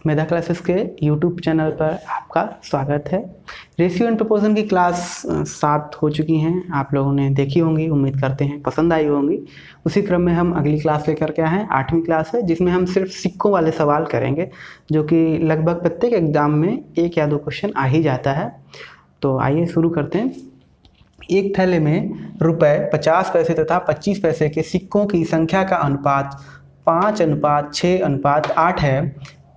मेधा classes के YouTube channel पर आपका स्वागत है। रेशियो एंड प्रोपोर्शन की क्लास 7 हो चुकी हैं, आप लोगों ने देखी होंगी, उम्मीद करते हैं पसंद आई होंगी। उसी क्रम में हम अगली क्लास लेकर के आए हैं, 8वीं क्लास है, जिसमें हम सिर्फ सिक्कों वाले सवाल करेंगे, जो कि लगभग प्रत्येक एग्जाम में 1 या 2 क्वेश्चन आ ही जाता है। तो आइए शुरू करते हैं। एक थैले में रुपए 50 पैसे तथा 25 पैसे के सिक्कों की संख्या का अनुपात 5:6:8 है।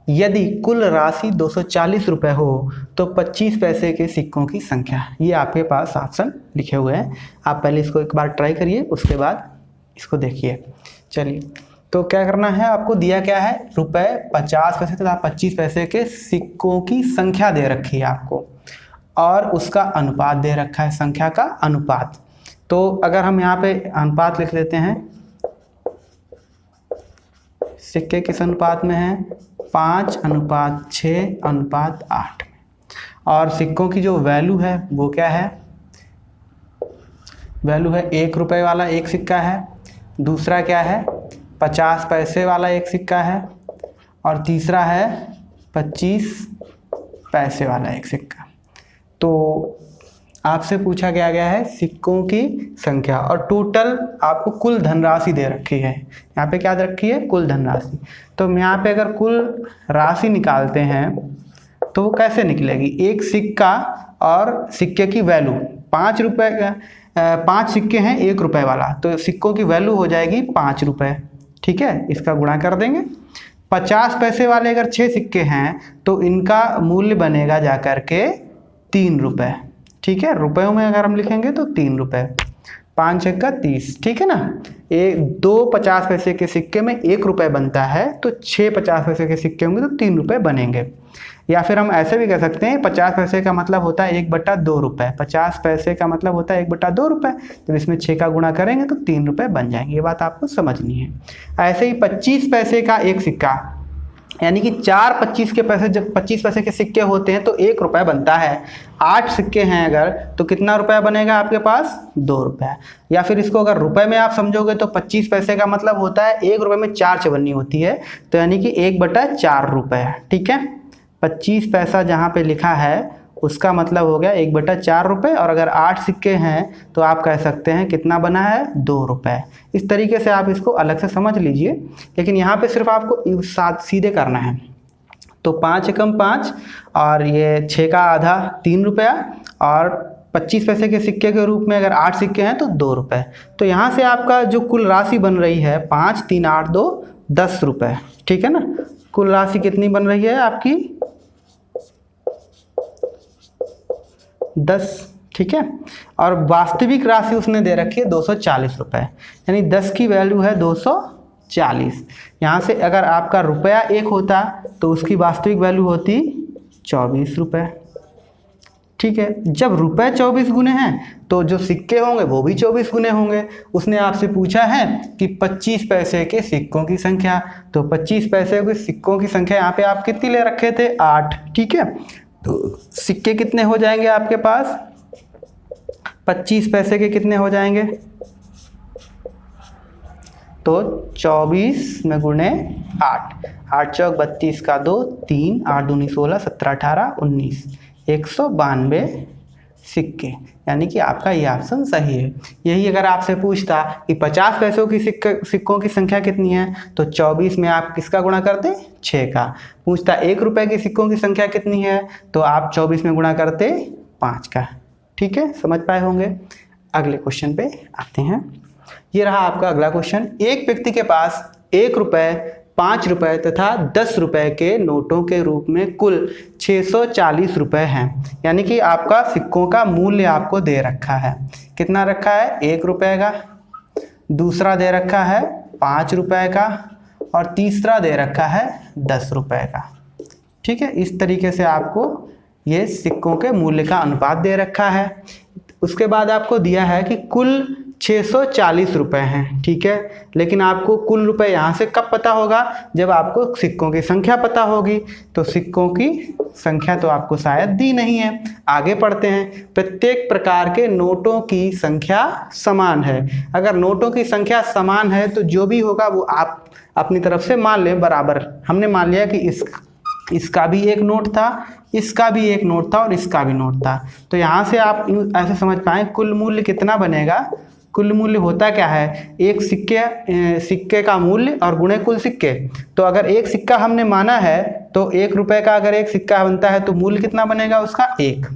यदि कुल राशि 240 रुपये हो तो 25 पैसे के सिक्कों की संख्या। ये आपके पास ऑप्शन लिखे हुए हैं, आप पहले इसको एक बार ट्राई करिए, उसके बाद इसको देखिए। चलिए, तो क्या करना है, आपको दिया क्या है, रुपए 50 पैसे तथा 25 पैसे के सिक्कों की संख्या दे रखी है आपको, और उसका अनुपात दे रखा है, संख्या का अनुपात। तो अगर हम यहाँ पे अनुपात लिख लेते हैं, सिक्के किस अनुपात में है, 5:6:8 में, और सिक्कों की जो वैल्यू है वो क्या है, वैल्यू है 1 रुपये वाला एक सिक्का है, दूसरा क्या है 50 पैसे वाला एक सिक्का है, और तीसरा है 25 पैसे वाला एक सिक्का। तो आपसे पूछा गया है सिक्कों की संख्या, और टोटल आपको कुल धनराशि दे रखी है। यहाँ पे क्या दे रखी है, कुल धनराशि। तो यहाँ पे अगर कुल राशि निकालते हैं तो वो कैसे निकलेगी, एक सिक्का और सिक्के की वैल्यू 5 रुपये का, 5 सिक्के हैं 1 रुपये वाला, तो सिक्कों की वैल्यू हो जाएगी 5 रुपये। ठीक है, इसका गुणा कर देंगे। 50 पैसे वाले अगर 6 सिक्के हैं तो इनका मूल्य बनेगा जाकर के 3 रुपये। ठीक है, रुपयों में अगर हम लिखेंगे तो 3 रुपये, 5×6 = 30। ठीक है ना, 2 50 पैसे के सिक्के में 1 रुपये बनता है, तो 6 50 पैसे के सिक्के होंगे तो 3 रुपये बनेंगे। या फिर हम ऐसे भी कह सकते हैं, 50 पैसे का मतलब होता है 1/2 रुपये, 50 पैसे का मतलब होता है 1/2 रुपये, तो इसमें 6 का गुणा करेंगे तो 3 रुपये बन जाएंगे। ये बात आपको समझनी है। ऐसे ही 25 पैसे का एक सिक्का, यानी कि 4 25 के पैसे, जब 25 पैसे के सिक्के होते हैं तो 1 रुपया बनता है। 8 सिक्के हैं अगर, तो कितना रुपया बनेगा आपके पास, 2 रुपया। या फिर इसको अगर रुपए में आप समझोगे तो 25 पैसे का मतलब होता है 1 रुपये में 4 चवन्नी होती है, तो यानी कि 1/4 रुपये। ठीक है, 25 पैसा जहाँ पे लिखा है उसका मतलब हो गया 1/4 रुपये, और अगर 8 सिक्के हैं तो आप कह सकते हैं कितना बना है, 2 रुपये। इस तरीके से आप इसको अलग से समझ लीजिए, लेकिन यहाँ पे सिर्फ आपको सीधे करना है। तो 5×5 और ये 6 का आधा 3 रुपया, और 25 पैसे के सिक्के के रूप में अगर 8 सिक्के हैं तो 2 रुपये। तो यहाँ से आपका जो कुल राशि बन रही है 5 3 8 2 10 रुपये। ठीक है ना, कुल राशि कितनी बन रही है आपकी, 10। ठीक है, और वास्तविक राशि उसने दे रखी है 240 रुपये, यानी 10 की वैल्यू है 240। यहाँ से अगर आपका रुपया 1 होता तो उसकी वास्तविक वैल्यू होती 24 रुपये। ठीक है, जब रुपये 24 गुने हैं तो जो सिक्के होंगे वो भी 24 गुने होंगे। उसने आपसे पूछा है कि 25 पैसे के सिक्कों की संख्या, तो 25 पैसे के सिक्कों की संख्या यहाँ पे आप कितनी ले रखे थे, 8। ठीक है, तो सिक्के कितने हो जाएंगे आपके पास, 25 पैसे के कितने हो जाएंगे, तो 24 में गुणे 8, 8×4 = 32 का 2, 3, 8 दूनी 16, 17 18 19, 192 सिक्के, यानी कि आपका ये ऑप्शन सही है। यही अगर आपसे पूछता कि 50 पैसों की सिक्कों की संख्या कितनी है, तो 24 में आप किसका गुणा करते, 6 का। पूछता 1 रुपये की सिक्कों की संख्या कितनी है, तो आप 24 में गुणा करते 5 का। ठीक है, समझ पाए होंगे। अगले क्वेश्चन पे आते हैं। ये रहा आपका अगला क्वेश्चन। एक व्यक्ति के पास 1 रुपये, 5 रुपये तथा 10 रुपये के नोटों के रूप में कुल 640 रुपये हैं, यानी कि आपका सिक्कों का मूल्य आपको दे रखा है। कितना रखा है, 1 रुपये का, दूसरा दे रखा है 5 रुपये का, और तीसरा दे रखा है 10 रुपये का। ठीक है, इस तरीके से आपको ये सिक्कों के मूल्य का अनुपात दे रखा है। उसके बाद आपको दिया है कि कुल 640 रुपये हैं। ठीक है, लेकिन आपको कुल रुपए यहाँ से कब पता होगा, जब आपको सिक्कों की संख्या पता होगी। तो सिक्कों की संख्या तो आपको शायद दी नहीं है। आगे पढ़ते हैं। प्रत्येक प्रकार के नोटों की संख्या समान है। अगर नोटों की संख्या समान है तो जो भी होगा वो आप अपनी तरफ से मान लें बराबर। हमने मान लिया कि इसका भी एक नोट था, इसका भी एक नोट था और इसका भी नोट था। तो यहाँ से आप ऐसे समझ पाएँ कुल मूल्य कितना बनेगा। कुल मूल्य होता क्या है, एक सिक्के का मूल्य और गुणे कुल सिक्के। तो अगर एक सिक्का हमने माना है तो 1 रुपये का अगर एक सिक्का बनता है तो मूल्य कितना बनेगा उसका 1।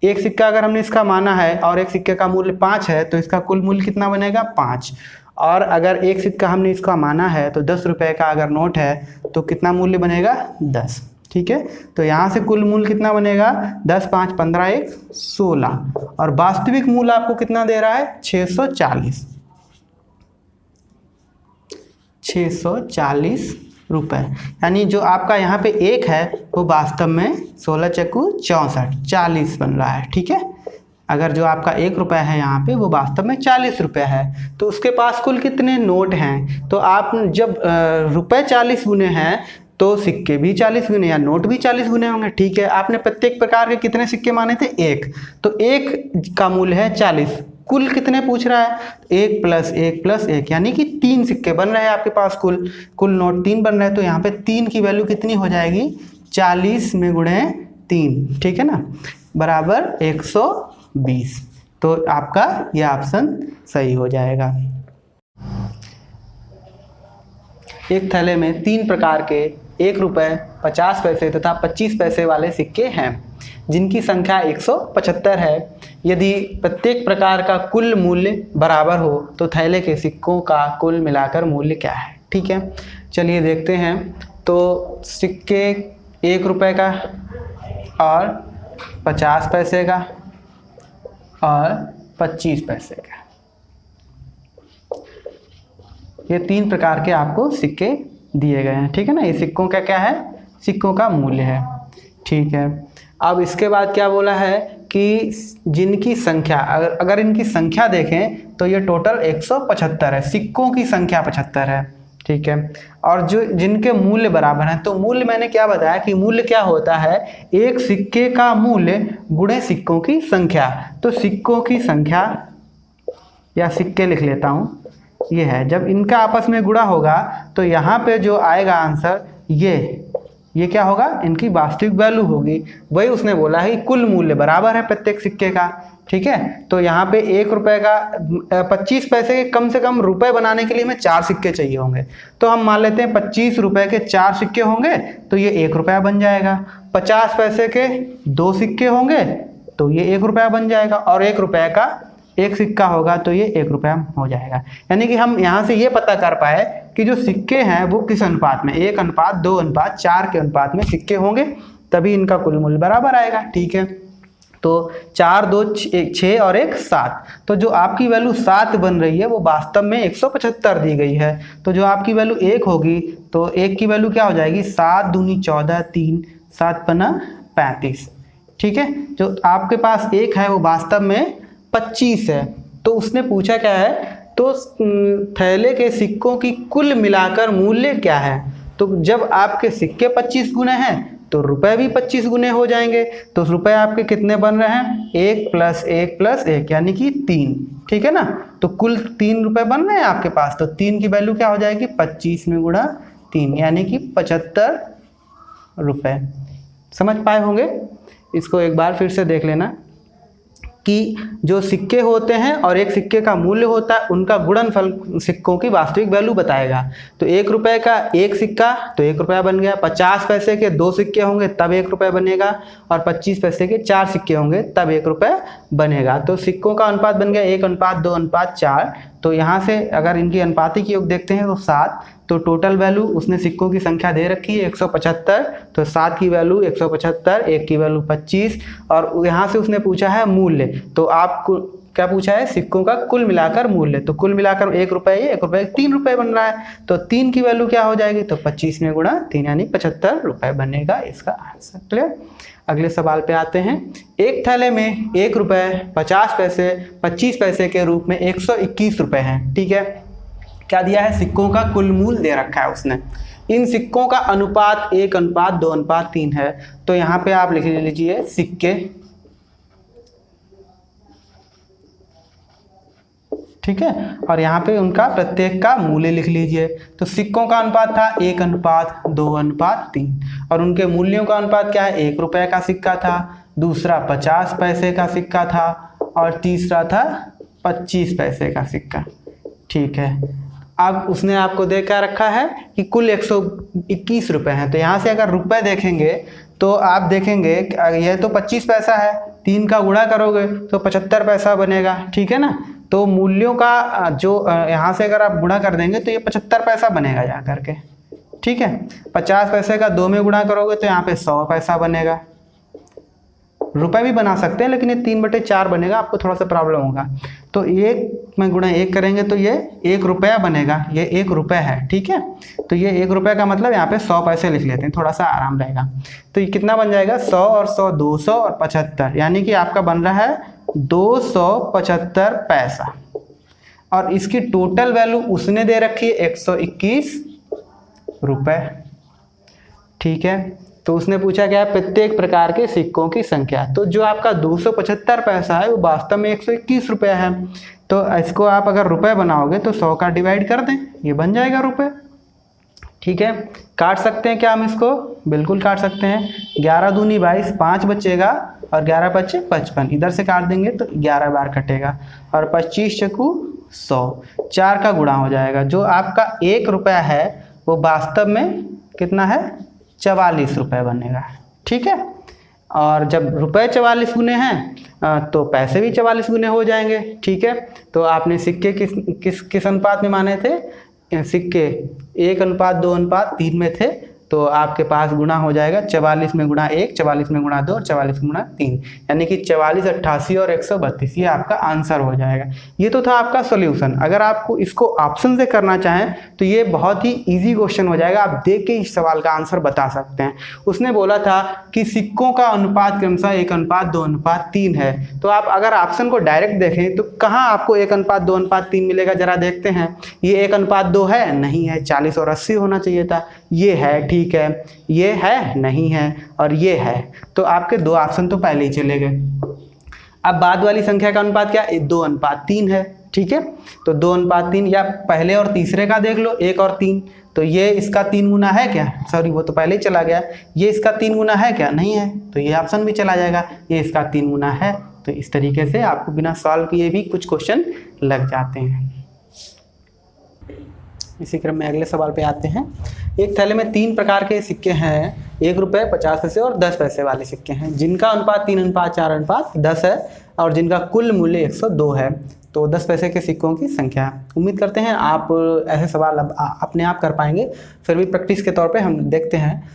एक सिक्का अगर हमने इसका माना है और एक सिक्के का मूल्य 5 है तो इसका कुल मूल्य कितना बनेगा 5। और अगर एक सिक्का हमने इसका माना है तो 10 रुपये का अगर नोट है तो कितना मूल्य बनेगा 10। ठीक है, तो यहाँ से कुल मूल्य कितना बनेगा 10, 5, 15, 1, 16 और वास्तविक मूल्य आपको कितना दे रहा है 640 रुपये। यानी जो आपका यहाँ पे 1 है वो वास्तव में 16 चक्कू 64 40 बन रहा है। ठीक है, अगर जो आपका 1 रुपया है यहाँ पे वो वास्तव में 40 रुपये है। तो उसके पास कुल कितने नोट हैं, तो आप जब रुपये 40 गुने हैं तो सिक्के भी 40 गुने या नोट भी 40 गुने होंगे। ठीक है, आपने प्रत्येक प्रकार के कितने सिक्के माने थे 1, तो 1 का मूल्य है 40। कुल कितने पूछ रहा है 1 + 1 + 1 यानी कि 3 सिक्के बन रहे हैं आपके पास, कुल नोट 3 बन रहे हैं। तो यहाँ पे 3 की वैल्यू कितनी हो जाएगी 40 में गुणे 3, ठीक है ना, बराबर 120। तो आपका यह ऑप्शन सही हो जाएगा। एक थैले में 3 प्रकार के 1 रुपये, 50 पैसे तथा 25 पैसे वाले सिक्के हैं जिनकी संख्या 175 है। यदि प्रत्येक प्रकार का कुल मूल्य बराबर हो तो थैले के सिक्कों का कुल मिलाकर मूल्य क्या है। ठीक है, चलिए देखते हैं। तो सिक्के 1 रुपये का और 50 पैसे का और 25 पैसे का, ये 3 प्रकार के आपको सिक्के दिए गए हैं। ठीक है ना, ये सिक्कों का क्या है, सिक्कों का मूल्य है। ठीक है, अब इसके बाद क्या बोला है कि जिनकी संख्या, अगर इनकी संख्या देखें तो ये टोटल 175 है, सिक्कों की संख्या 75 है। ठीक है, और जो जिनके मूल्य बराबर हैं, तो मूल्य मैंने क्या बताया कि मूल्य क्या होता है, एक सिक्के का मूल्य गुणे सिक्कों की संख्या। तो सिक्कों की संख्या या सिक्के लिख लेता हूँ, ये है। जब इनका आपस में गुणा होगा तो यहाँ पे जो आएगा आंसर ये क्या होगा, इनकी वास्तविक वैल्यू होगी। वही उसने बोला है कि कुल मूल्य बराबर है प्रत्येक सिक्के का। ठीक है, तो यहाँ पे 1 रुपये का 25 पैसे के कम से कम रुपए बनाने के लिए हमें 4 सिक्के चाहिए होंगे। तो हम मान लेते हैं 25 रुपये के 4 सिक्के होंगे तो ये 1 रुपया बन जाएगा। 50 पैसे के 2 सिक्के होंगे तो ये 1 रुपया बन जाएगा, और 1 रुपये का 1 सिक्का होगा तो ये 1 रुपया हो जाएगा। यानी कि हम यहाँ से ये पता कर पाए कि जो सिक्के हैं वो किस अनुपात में, 1:2:4 के अनुपात में सिक्के होंगे, तभी इनका कुल मूल्य बराबर आएगा। ठीक है, तो 4, 2, 6 और 1 7, तो जो आपकी वैल्यू 7 बन रही है वो वास्तव में 175 दी गई है। तो जो आपकी वैल्यू 1 होगी तो 1 की वैल्यू क्या हो जाएगी 7 दूनी 14, 3 7 पन्ना 35। ठीक है, जो आपके पास 1 है वो वास्तव में 25 है। तो उसने पूछा क्या है, तो थैले के सिक्कों की कुल मिलाकर मूल्य क्या है। तो जब आपके सिक्के 25 गुने हैं तो रुपए भी 25 गुने हो जाएंगे। तो रुपए आपके कितने बन रहे हैं 1 + 1 + 1 यानी कि 3। ठीक है ना, तो कुल 3 रुपए बन रहे हैं आपके पास। तो 3 की वैल्यू क्या हो जाएगी 25 में गुणा 3 यानी कि 75 रुपये। समझ पाए होंगे। इसको एक बार फिर से देख लेना कि जो सिक्के होते हैं और एक सिक्के का मूल्य होता है, उनका गुणनफल सिक्कों की वास्तविक वैल्यू बताएगा। तो 1 रुपये का 1 सिक्का तो 1 रुपया बन गया, 50 पैसे के 2 सिक्के होंगे तब 1 रुपया बनेगा, और 25 पैसे के 4 सिक्के होंगे तब 1 रुपया बनेगा। तो सिक्कों का अनुपात बन गया 1:2:4। तो यहाँ से अगर इनकी अनुपातिक योग देखते हैं तो 7। तो टोटल वैल्यू उसने सिक्कों की संख्या दे रखी है 175, तो 7 की वैल्यू 175, 1 की वैल्यू 25, और यहाँ से उसने पूछा है मूल्य। तो आपको क्या पूछा है, सिक्कों का कुल मिलाकर मूल्य। तो कुल मिलाकर 1 रुपये, 1 रुपये 3 रुपये बन रहा है। तो 3 की वैल्यू क्या हो जाएगी, तो 25 में गुणा 3 यानी 75 रुपये बनेगा इसका आंसर। क्लियर। अगले सवाल पे आते हैं। एक थैले में 1 रुपये, 50 पैसे, 25 पैसे के रूप में 121 रुपये हैं। ठीक है, क्या दिया है, सिक्कों का कुल मूल्य दे रखा है उसने। इन सिक्कों का अनुपात 1:2:3 है। तो यहाँ पे आप लिख लीजिए ठीक है। और यहाँ पे उनका प्रत्येक का मूल्य लिख लीजिए। तो सिक्कों का अनुपात था 1:2:3 और उनके मूल्यों का अनुपात क्या है, 1 रुपये का सिक्का था, दूसरा 50 पैसे का सिक्का था और तीसरा था 25 पैसे का सिक्का। ठीक है। अब उसने आपको दे क्या रखा है कि कुल 121 रुपये हैं। तो यहाँ से अगर रुपए देखेंगे तो आप देखेंगे यह तो 25 पैसा है, 3 का गुणा करोगे तो 75 पैसा बनेगा। ठीक है ना। तो मूल्यों का जो यहाँ से अगर आप गुणा कर देंगे तो ये 75 पैसा बनेगा जा करके। ठीक है। 50 पैसे का 2 में गुणा करोगे तो यहाँ पे 100 पैसा बनेगा। रुपए भी बना सकते हैं लेकिन ये 3/4 बनेगा, आपको थोड़ा सा प्रॉब्लम होगा। तो 1 में गुणा 1 करेंगे तो ये 1 रुपया बनेगा, ये 1 रुपये है। ठीक है। तो ये 1 रुपये का मतलब यहाँ पे 100 पैसे लिख लेते हैं, थोड़ा सा आराम रहेगा। तो ये कितना बन जाएगा, 100 और 100 200 और 75, यानी कि आपका बन रहा है 275 पैसा। और इसकी टोटल वैल्यू उसने दे रखी है 121 रुपये। ठीक है। तो उसने पूछा क्या है, प्रत्येक प्रकार के सिक्कों की संख्या। तो जो आपका 275 पैसा है वो वास्तव में 121 रुपया है। तो इसको आप अगर रुपए बनाओगे तो 100 का डिवाइड कर दें, ये बन जाएगा रुपए। ठीक है। काट सकते हैं क्या हम इसको, बिल्कुल काट सकते हैं। 11 दूनी 22, 5 बचेगा और 11 बचे 55, इधर से काट देंगे तो 11 बार कटेगा और 25 चकू 100, 4 का गुणा हो जाएगा। जो आपका 1 रुपया है वो वास्तव में कितना है, 44 रुपये बनेगा। ठीक है। और जब रुपए 44 गुने हैं तो पैसे भी 44 गुने हो जाएंगे। ठीक है। तो आपने सिक्के किस अनुपात में माने थे, सिक्के 1:2:3 में थे, तो आपके पास गुणा हो जाएगा 44 में गुणा 1, 44 में गुणा 2 और 44 में गुणा 3, यानी कि 44, 88 और 132, ये आपका आंसर हो जाएगा। ये तो था आपका सॉल्यूशन। अगर आपको इसको ऑप्शन से करना चाहें तो ये बहुत ही इजी क्वेश्चन हो जाएगा, आप देख के इस सवाल का आंसर बता सकते हैं। उसने बोला था कि सिक्कों का अनुपात क्रमशः 1:2:3 है। तो आप अगर ऑप्शन को डायरेक्ट देखें तो कहाँ आपको 1:2:3 मिलेगा, जरा देखते हैं। ये 1:2 है, नहीं है, 40 और 80 होना चाहिए था। ये है, ठीक है, ये है, नहीं है, और ये है। तो आपके 2 ऑप्शन तो पहले ही चले गए। अब बाद वाली संख्या का अनुपात क्या, 2:3 है। ठीक है। तो 2:3, या पहले और तीसरे का देख लो, 1 और 3। तो ये इसका 3 गुना है क्या, सॉरी वो तो पहले ही चला गया। ये इसका 3 गुना है क्या, नहीं है, तो ये ऑप्शन भी चला जाएगा। ये इसका 3 गुना है। तो इस तरीके से आपको बिना सॉल्व किए भी कुछ क्वेश्चन लग जाते हैं। इसी क्रम में अगले सवाल पे आते हैं। एक थैले में 3 प्रकार के सिक्के हैं, 1 रुपये, 50 पैसे और 10 पैसे वाले सिक्के हैं, जिनका अनुपात 3:4:10 है और जिनका कुल मूल्य 102 है। तो 10 पैसे के सिक्कों की संख्या। उम्मीद करते हैं आप ऐसे सवाल अब अपने आप कर पाएंगे, फिर भी प्रैक्टिस के तौर पे हम देखते हैं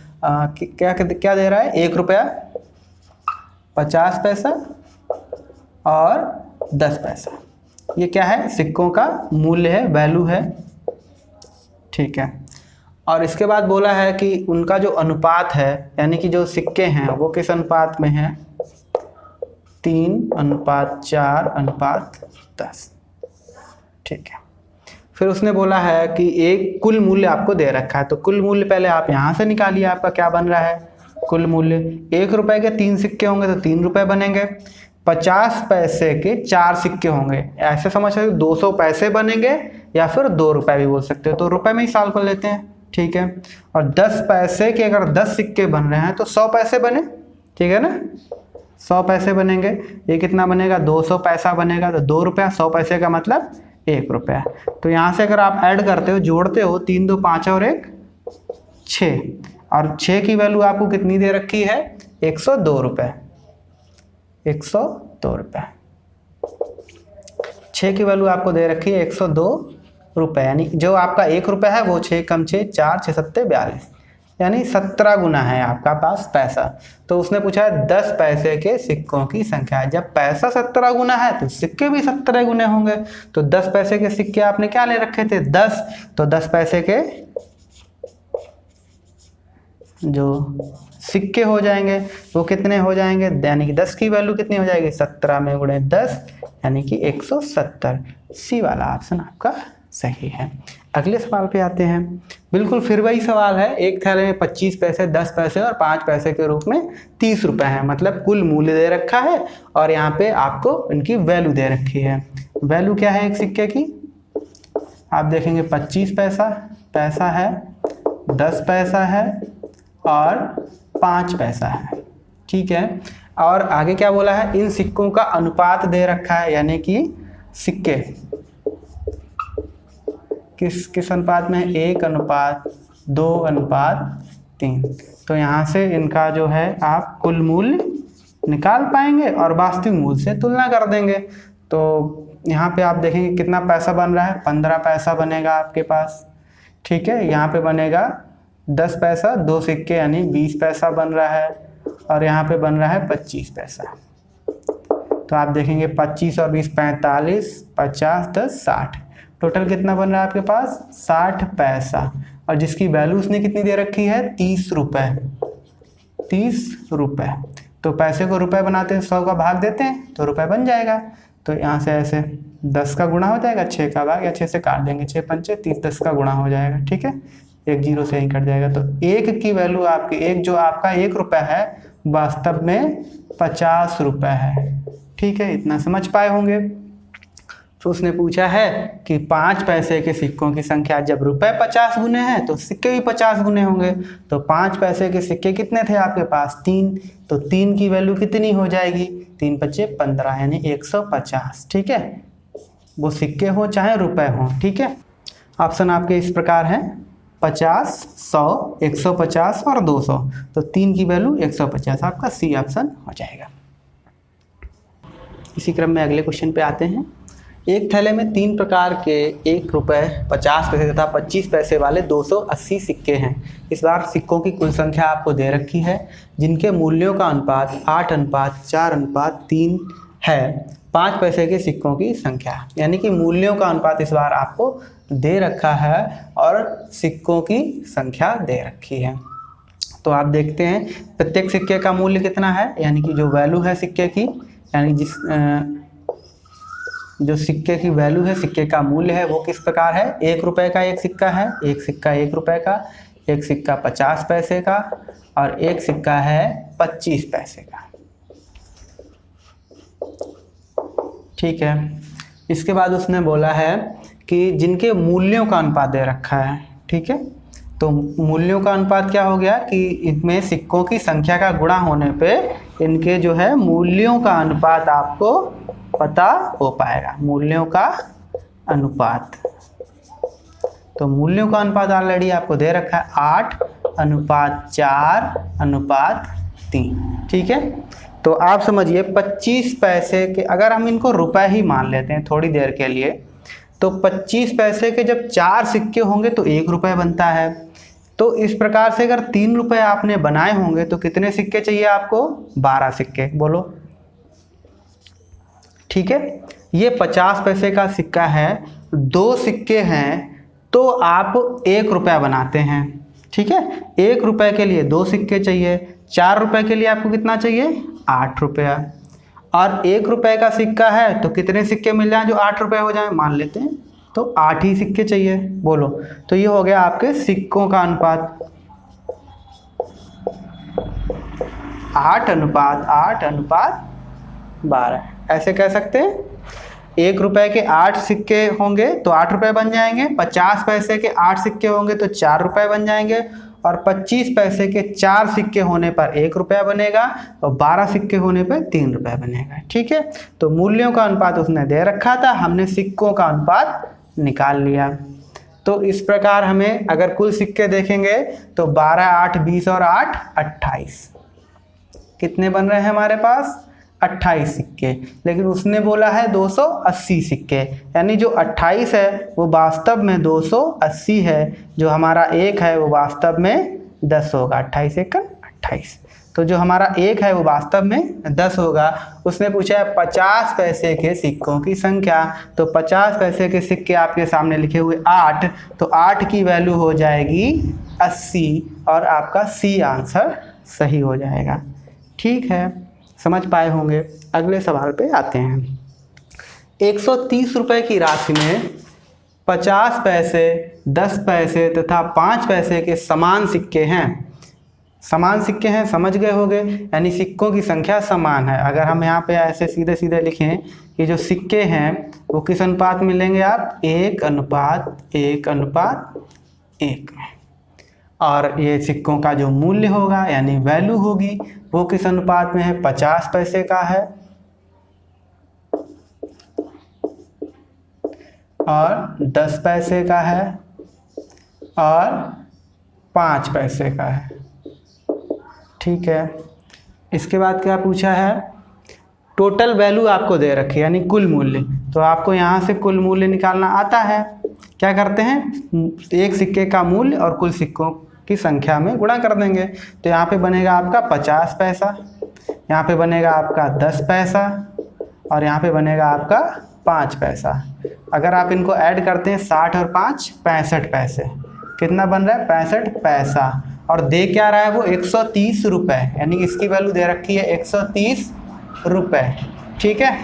कि क्या दे रहा है। 1 रुपया, 50 पैसा और 10 पैसा, ये क्या है, सिक्कों का मूल्य है, वैल्यू है। ठीक है। और इसके बाद बोला है कि उनका जो अनुपात है, यानी कि जो सिक्के हैं वो किस अनुपात में है, 3:4:10। ठीक है। फिर उसने बोला है कि एक कुल मूल्य आपको दे रखा है। तो कुल मूल्य पहले आप यहाँ से निकालिए, आपका क्या बन रहा है, कुल मूल्य 1 रुपये के 3 सिक्के होंगे तो 3 रुपये बनेंगे। 50 पैसे के 4 सिक्के होंगे, ऐसे समझ सकते 200 पैसे बनेंगे, या फिर 2 रुपये भी बोल सकते हो। तो रुपए में ही सॉल्व कर लेते हैं। ठीक है। और 10 पैसे के अगर 10 सिक्के बन रहे हैं तो 100 पैसे बने। ठीक है ना, 100 पैसे बनेंगे। ये कितना बनेगा, 200 पैसा बनेगा। तो 2 रुपया, 100 पैसे का मतलब 1 रुपया। तो यहाँ से अगर आप ऐड करते हो, जोड़ते हो, 3 2 5 और 1 6, और 6 की वैल्यू आपको कितनी दे रखी है, 102 रुपये। 102 रुपये, 6 की वैल्यू आपको दे रखी है 102 रुपये, यानी जो आपका 1 रुपया है वो 6 कम 6 4 6 7 42, यानी 17 गुना है आपका पास पैसा। तो उसने पूछा है 10 पैसे के सिक्कों की संख्या। जब पैसा 17 गुना है तो सिक्के भी 17 गुने होंगे। तो 10 पैसे के सिक्के आपने क्या ले रखे थे, 10। तो 10 पैसे के जो सिक्के हो जाएंगे वो कितने हो जाएंगे, यानी कि 10 की वैल्यू कितनी हो जाएगी, 17 में गुणे 10, यानी कि 170। सी वाला ऑप्शन आपका सही है। अगले सवाल पे आते हैं। बिल्कुल फिर वही सवाल है। एक थैले में 25 पैसे, 10 पैसे और 5 पैसे के रूप में 30 रुपये हैं। मतलब कुल मूल्य दे रखा है और यहाँ पे आपको इनकी वैल्यू दे रखी है। वैल्यू क्या है एक सिक्के की, आप देखेंगे 25 पैसा है, 10 पैसा है और 5 पैसा है। ठीक है, और आगे क्या बोला है, इन सिक्कों का अनुपात दे रखा है, यानी कि सिक्के किस अनुपात में, 1:2:3। तो यहाँ से इनका जो है आप कुल मूल्य निकाल पाएंगे और वास्तविक मूल्य से तुलना कर देंगे। तो यहाँ पे आप देखेंगे कितना पैसा बन रहा है, 15 पैसा बनेगा आपके पास। ठीक है, यहाँ पे बनेगा 10 पैसा, 2 सिक्के यानी 20 पैसा बन रहा है, और यहाँ पे बन रहा है 25 पैसा। तो आप देखेंगे 25 और 20 45, 50 10 60, टोटल कितना बन रहा है आपके पास 60 पैसा, और जिसकी वैल्यू उसने कितनी दे रखी है 30 रुपये। 30 रुपये, तो पैसे को रुपए बनाते हैं, 100 का भाग देते हैं तो रुपए बन जाएगा। तो यहाँ से ऐसे 10 का गुणा हो जाएगा, 6 का भाग, या 6 से काट देंगे, 6 पंचे 30, 10 का गुणा हो जाएगा। ठीक है, एक जीरो से ही कट जाएगा। तो एक की वैल्यू आपकी, एक जो आपका 1 रुपया है वास्तव में 50 रुपये है। ठीक है, इतना समझ पाए होंगे। तो उसने पूछा है कि 5 पैसे के सिक्कों की संख्या, जब रुपए 50 गुने हैं तो सिक्के भी 50 गुने होंगे। तो 5 पैसे के सिक्के कितने थे आपके पास 3, तो 3 की वैल्यू कितनी हो जाएगी, 3 पच्चे 15 यानी 150। ठीक है, वो सिक्के हो चाहे रुपए हो। ठीक है, ऑप्शन आपके इस प्रकार हैं 50, 100, 150 और 200। तो 3 की वैल्यू 150, आपका सी ऑप्शन हो जाएगा। इसी क्रम में अगले क्वेश्चन पे आते हैं। एक थैले में 3 प्रकार के 1 रुपये, 50 पैसे तथा 25 पैसे वाले 280 सिक्के हैं। इस बार सिक्कों की कुल संख्या आपको दे रखी है, जिनके मूल्यों का अनुपात 8:4:3 है। 5 पैसे के सिक्कों की संख्या, यानी कि मूल्यों का अनुपात इस बार आपको दे रखा है और सिक्कों की संख्या दे रखी है। तो आप देखते हैं प्रत्येक सिक्के का मूल्य कितना है, यानी कि जो वैल्यू है सिक्के की, यानी जो सिक्के की वैल्यू है, सिक्के का मूल्य है, वो किस प्रकार है। 1 रुपये का एक सिक्का है, एक सिक्का 1 रुपये का, एक सिक्का 50 पैसे का और एक सिक्का है 25 पैसे का। ठीक है, इसके बाद उसने बोला है कि जिनके मूल्यों का अनुपात दे रखा है। ठीक है, तो मूल्यों का अनुपात क्या हो गया कि इनमें सिक्कों की संख्या का गुणा होने पे इनके जो है मूल्यों का अनुपात आपको पता हो पाएगा। मूल्यों का अनुपात, तो मूल्यों का अनुपात ऑलरेडी आपको दे रखा है 8:4:3। ठीक है, तो आप समझिए 25 पैसे के, अगर हम इनको रुपए ही मान लेते हैं थोड़ी देर के लिए, तो 25 पैसे के जब 4 सिक्के होंगे तो 1 रुपये बनता है। तो इस प्रकार से अगर 3 रुपये आपने बनाए होंगे तो कितने सिक्के चाहिए आपको, 12 सिक्के, बोलो। ठीक है, ये 50 पैसे का सिक्का है, 2 सिक्के हैं तो आप 1 रुपया बनाते हैं। ठीक है, 1 रुपये के लिए 2 सिक्के चाहिए, 4 रुपये के लिए आपको कितना चाहिए 8 रुपया, और 1 रुपये का सिक्का है तो कितने सिक्के मिल जाएं जो 8 रुपये हो जाएं, मान लेते हैं तो 8 ही सिक्के चाहिए, बोलो। तो ये हो गया आपके सिक्कों का अनुपात 8:12। ऐसे कह सकते हैं 1 रुपये के 8 सिक्के होंगे तो 8 रुपये बन जाएंगे, 50 पैसे के 8 सिक्के होंगे तो 4 रुपये बन जाएंगे, और 25 पैसे के 4 सिक्के होने पर 1 रुपया बनेगा, और 12 सिक्के होने पर 3 रुपये बनेगा। ठीक है, तो मूल्यों का अनुपात उसने दे रखा था, हमने सिक्कों का अनुपात निकाल लिया। तो इस प्रकार हमें अगर कुल सिक्के देखेंगे तो 12, 8, 20 और 8 28, कितने बन रहे हैं हमारे पास 28 सिक्के। लेकिन उसने बोला है 280 सिक्के, यानी जो 28 है वो वास्तव में 280 है, जो हमारा 1 है वो वास्तव में 10 होगा। 28 एकड़ 28, तो जो हमारा 1 है वो वास्तव में 10 होगा। उसने पूछा है 50 पैसे के सिक्कों की संख्या, तो 50 पैसे के सिक्के आपके सामने लिखे हुए 8, तो 8 की वैल्यू हो जाएगी 80 और आपका सी आंसर सही हो जाएगा। ठीक है, समझ पाए होंगे। अगले सवाल पे आते हैं। 130 रुपये की राशि में 50 पैसे, 10 पैसे तथा 5 पैसे के समान सिक्के हैं। समान सिक्के हैं, समझ गए होंगे, यानी सिक्कों की संख्या समान है। अगर हम यहाँ पे ऐसे सीधे सीधे लिखें कि जो सिक्के हैं वो किस अनुपात में लेंगे आप, 1:1:1 में। और ये सिक्कों का जो मूल्य होगा यानी वैल्यू होगी वो किस अनुपात में है, 50 पैसे का है और 10 पैसे का है और 5 पैसे का है। ठीक है, इसके बाद क्या पूछा है, टोटल वैल्यू आपको दे रखी है यानी कुल मूल्य। तो आपको यहाँ से कुल मूल्य निकालना आता है। क्या करते हैं, एक सिक्के का मूल्य और कुल सिक्कों की संख्या में गुणा कर देंगे। तो यहाँ पे बनेगा आपका 50 पैसा, यहाँ पे बनेगा आपका 10 पैसा और यहाँ पे बनेगा आपका 5 पैसा। अगर आप इनको ऐड करते हैं 60 और 5 65 पैसे, कितना बन रहा है, 65 पैसा। और दे क्या रहा है वो 130 रुपये, यानी इसकी वैल्यू दे रखी है 130 रुपये। ठीक है,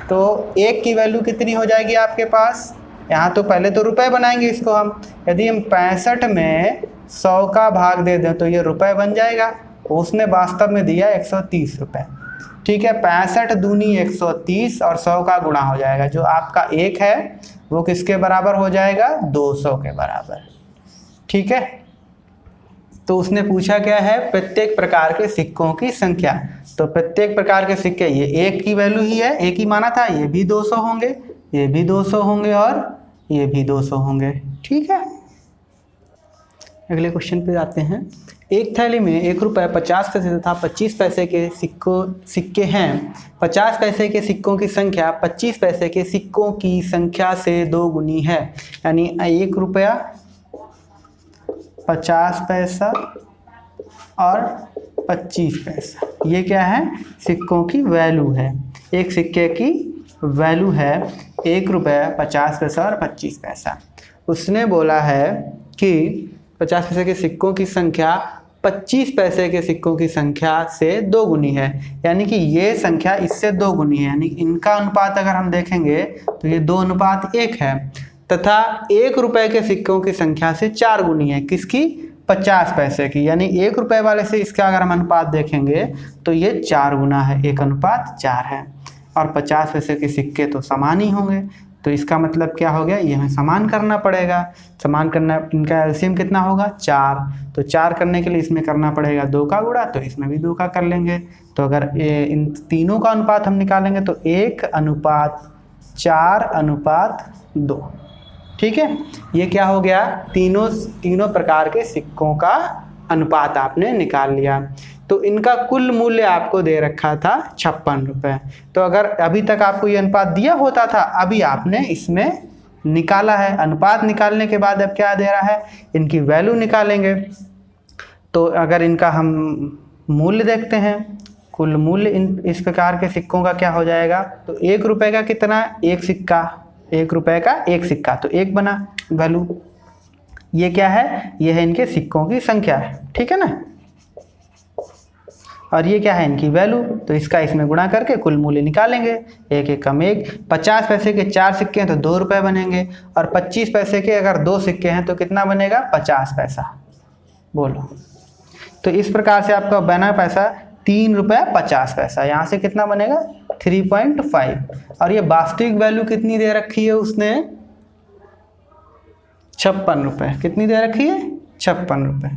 तो एक की वैल्यू कितनी हो जाएगी आपके पास, यहाँ तो पहले तो रुपए बनाएंगे इसको हम। यदि हम 65 में 100 का भाग दे दें तो ये रुपए बन जाएगा। उसने वास्तव में दिया 130 रुपये। ठीक है, 65 दूनी 130 और 100 का गुणा हो जाएगा। जो आपका 1 है वो किसके बराबर हो जाएगा, 200 के बराबर। ठीक है, तो उसने पूछा क्या है, प्रत्येक प्रकार के सिक्कों की संख्या। तो प्रत्येक प्रकार के सिक्के, ये एक की वैल्यू ही है, एक ही माना था, ये भी 200 होंगे, ये भी 200 होंगे और ये भी 200 होंगे। ठीक है, अगले क्वेश्चन पे आते हैं। एक थैली में 1 रुपये 50 पैसे तथा 25 पैसे के सिक्के हैं। 50 पैसे के सिक्कों की संख्या 25 पैसे के सिक्कों की संख्या से 2 गुनी है। यानी 1 रुपया 50 पैसा और 25 पैसा, ये क्या है, सिक्कों की वैल्यू है। एक सिक्के की वैल्यू है 1 रुपया 50 पैसा और 25 पैसा। उसने बोला है कि 50 पैसे के सिक्कों की संख्या 25 पैसे के सिक्कों की संख्या से 2 गुनी है, यानी कि ये संख्या इससे 2 गुनी है। यानी इनका अनुपात अगर हम देखेंगे तो ये 2:1 है, तथा 1 रुपये के सिक्कों की संख्या से 4 गुनी है। किसकी, 50 पैसे की। यानी 1 रुपये वाले से इसका अगर हम अनुपात देखेंगे तो ये 4 गुना है, 1:4 है। और 50 पैसे के सिक्के तो समान ही होंगे, तो इसका मतलब क्या हो गया, ये हमें समान करना पड़ेगा। समान करना, इनका एलसीएम कितना होगा, 4। तो 4 करने के लिए इसमें करना पड़ेगा 2 का गुणा, तो इसमें भी 2 का कर लेंगे। तो अगर इन तीनों का अनुपात हम निकालेंगे तो 1:4:2। ठीक है, ये क्या हो गया, तीनों प्रकार के सिक्कों का अनुपात आपने निकाल लिया। तो इनका कुल मूल्य आपको दे रखा था 56 रुपये। तो अगर अभी तक आपको ये अनुपात दिया होता था, अभी आपने इसमें निकाला है। अनुपात निकालने के बाद अब क्या दे रहा है, इनकी वैल्यू निकालेंगे। तो अगर इनका हम मूल्य देखते हैं, कुल मूल्य इस प्रकार के सिक्कों का क्या हो जाएगा, तो 1 रुपये का कितना, एक सिक्का, 1 रुपये का एक सिक्का, तो 1 बना वैल्यू। ये क्या है, ये है इनके सिक्कों की संख्या है। ठीक है ना, और ये क्या है, इनकी वैल्यू। तो इसका इसमें गुणा करके कुल मूल्य निकालेंगे। 1:1 50 पैसे के 4 सिक्के हैं तो 2 रुपये बनेंगे, और 25 पैसे के अगर 2 सिक्के हैं तो कितना बनेगा, 50 पैसा। बोलो, तो इस प्रकार से आपका बना पैसा 3 रुपये 50 पैसा। यहाँ से कितना बनेगा, 3.5। और ये वास्तविक वैल्यू कितनी दे रखी है उसने, 56 रुपये। कितनी दे रखी है, 56 रुपये।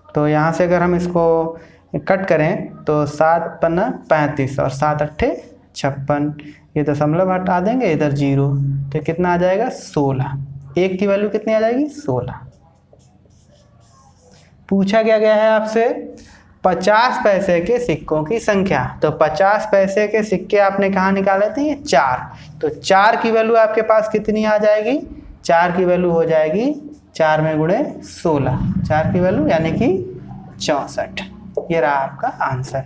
तो यहाँ से अगर हम इसको कट करें तो 7×5 35 और 7×8 56। ये दशमलव हटा देंगे, इधर 0, तो कितना आ जाएगा, 16। एक की वैल्यू कितनी आ जाएगी, 16। पूछा क्या गया है आपसे, 50 पैसे के सिक्कों की संख्या। तो 50 पैसे के सिक्के आपने कहाँ निकाले थे, ये 4। तो 4 की वैल्यू आपके पास कितनी आ जाएगी, 4 की वैल्यू हो जाएगी 4 में गुणे 16, 4 की वैल्यू यानी कि 64। ये रहा आपका आंसर।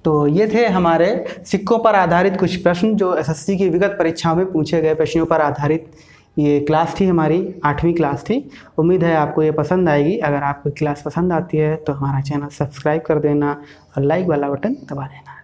तो ये थे हमारे सिक्कों पर आधारित कुछ प्रश्न जो एसएससी की विगत परीक्षाओं में पूछे गए प्रश्नों पर आधारित ये क्लास थी, हमारी 8वीं क्लास थी। उम्मीद है आपको ये पसंद आएगी। अगर आपको क्लास पसंद आती है तो हमारा चैनल सब्सक्राइब कर देना और लाइक वाला बटन दबा देना।